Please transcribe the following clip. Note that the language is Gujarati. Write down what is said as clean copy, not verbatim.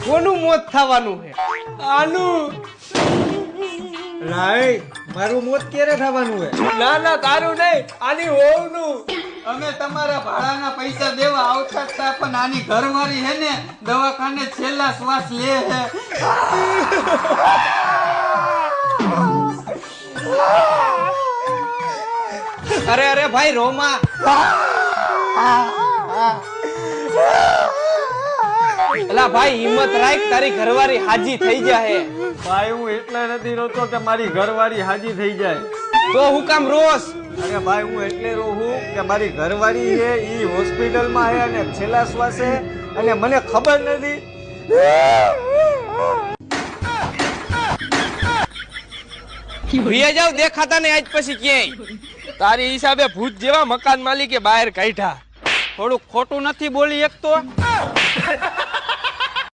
કોનું મોત થવાનું છે? આનું રાય મારું મોત ક્યારે થવાનું હે? ના ના તારું નહીં, આની હોવનું. અમે તમારા ભાડાના પૈસા દેવા આવતા હતા, પણ આની ઘરવાળી હે ને દવાખાને છેલ્લા શ્વાસ લે હે. અરે અરે ભાઈ રોમા, એલા ભાઈ હિંમત રાખ, તારી ઘરવાળી હાજી થઈ જાહે. ભાઈ હું એટલે નથી રોતો કે મારી ઘરવાળી હાજી થઈ જાય. તો હું કામ રોસ? અરે ભાઈ હું એટલે રોહું કે મારી ઘરવાળી છે ઈ હોસ્પિટલમાં છે અને છેલ્લા શ્વાસે, અને મને ખબર નથી. ભૈયા જાવ, દેખાતા ને આજ પછી ક્યાંય. તારી હિસાબે ભૂત જેવા મકાન માલિકે બહાર કાઢ્યા. થોડું ખોટું નથી બોલી એક તો.